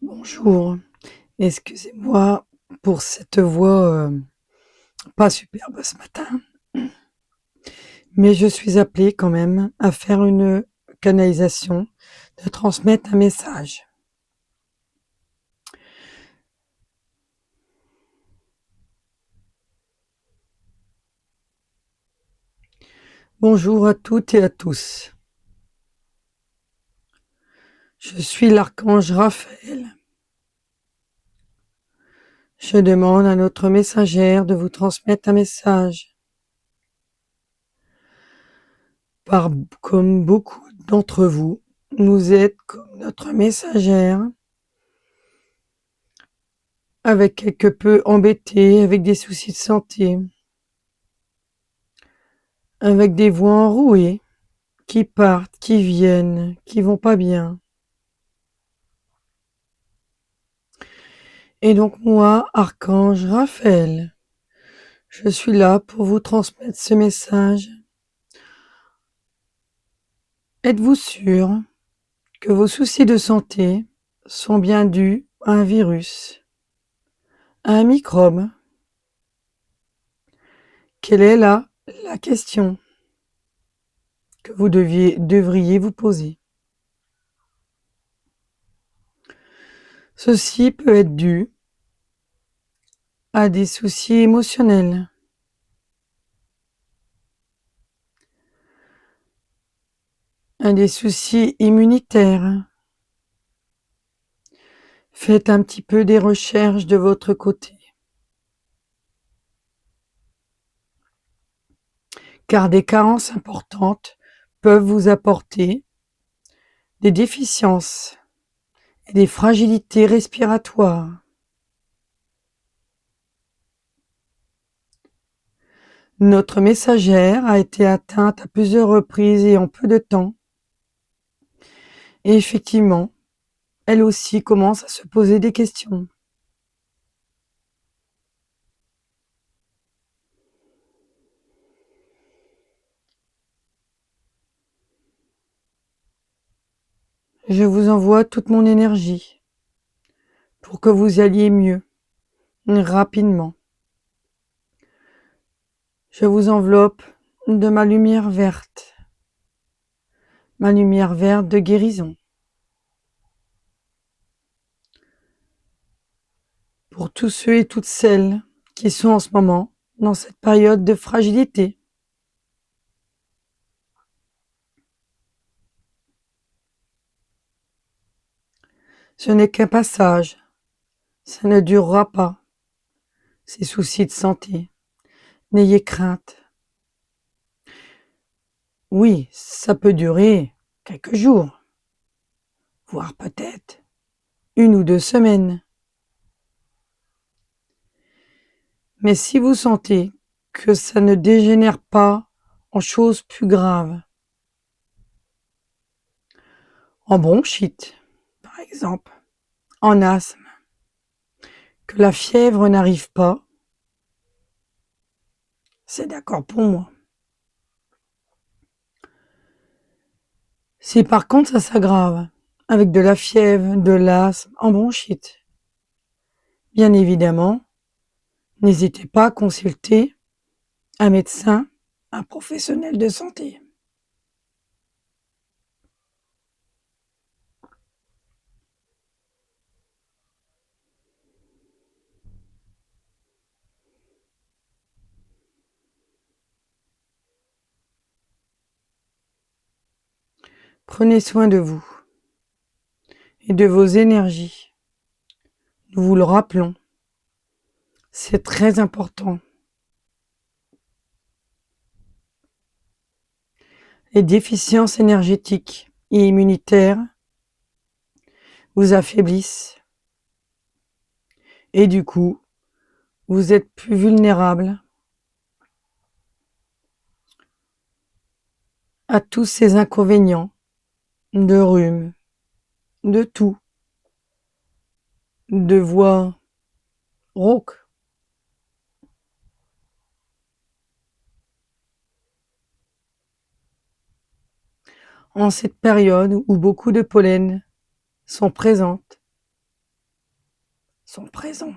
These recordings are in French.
Bonjour, excusez-moi pour cette voix pas superbe ce matin, mais je suis appelée quand même à faire une canalisation, de transmettre un message. Bonjour à toutes et à tous. Je suis l'archange Raphaël. Je demande à notre messagère de vous transmettre un message. Comme beaucoup d'entre vous, vous êtes comme notre messagère, avec quelque peu embêté, avec des soucis de santé, avec des voix enrouées, qui partent, qui viennent, qui vont pas bien. Et donc moi, archange Raphaël, je suis là pour vous transmettre ce message. Êtes-vous sûr que vos soucis de santé sont bien dus à un virus, à un microbe? Quelle est la question que vous devriez vous poser? Ceci peut être dû à des soucis émotionnels, à des soucis immunitaires. Faites un petit peu des recherches de votre côté, car des carences importantes peuvent vous apporter des déficiences et des fragilités respiratoires. Notre messagère a été atteinte à plusieurs reprises et en peu de temps. Et effectivement, elle aussi commence à se poser des questions. Je vous envoie toute mon énergie pour que vous alliez mieux, rapidement. Je vous enveloppe de ma lumière verte de guérison. Pour tous ceux et toutes celles qui sont en ce moment dans cette période de fragilité. Ce n'est qu'un passage, ça ne durera pas, ces soucis de santé. N'ayez crainte. Oui, ça peut durer quelques jours, voire peut-être 1 ou 2 semaines. Mais si vous sentez que ça ne dégénère pas en choses plus graves, en bronchite, par exemple, en asthme, que la fièvre n'arrive pas, c'est d'accord pour moi. Si par contre ça s'aggrave, avec de la fièvre, de l'asthme, en bronchite, bien évidemment, n'hésitez pas à consulter un médecin, un professionnel de santé. Prenez soin de vous et de vos énergies. Nous vous le rappelons, c'est très important. Les déficiences énergétiques et immunitaires vous affaiblissent et du coup, vous êtes plus vulnérable à tous ces inconvénients de rhume, de toux, de voix rauque. En cette période où beaucoup de pollen sont présentes, sont présents.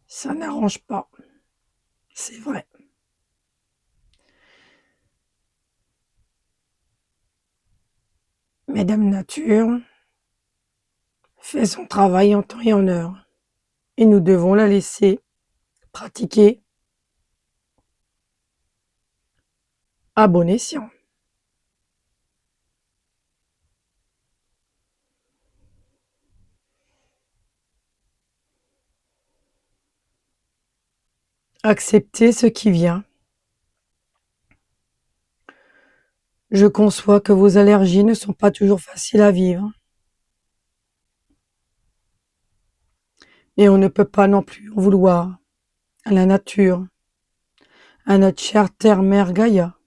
Ça n'arrange pas, c'est vrai. Mais Dame Nature fait son travail en temps et en heure, et nous devons la laisser pratiquer à bon escient. Accepter ce qui vient. Je conçois que vos allergies ne sont pas toujours faciles à vivre. Et on ne peut pas non plus en vouloir à la nature, à notre chère terre-mère Gaïa.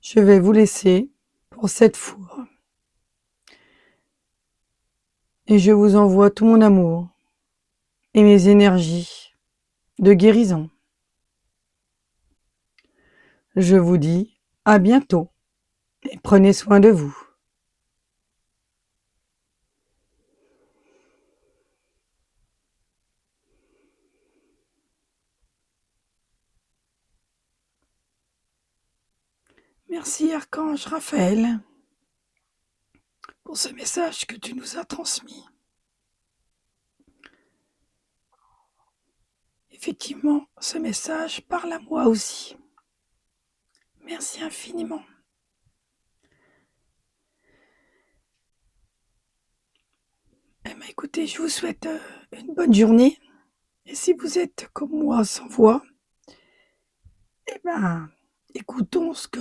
Je vais vous laisser pour cette fois. Et je vous envoie tout mon amour et mes énergies de guérison. Je vous dis à bientôt et prenez soin de vous. Merci Archange Raphaël pour ce message que tu nous as transmis. Effectivement, ce message parle à moi aussi. Merci infiniment. Eh bien, écoutez, je vous souhaite une bonne journée. Et si vous êtes comme moi sans voix, eh bien, écoutons ce que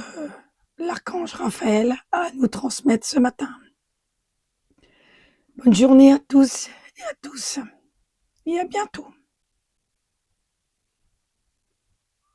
l'archange Raphaël a à nous transmettre ce matin. Bonne journée à tous et à tous. Et à bientôt.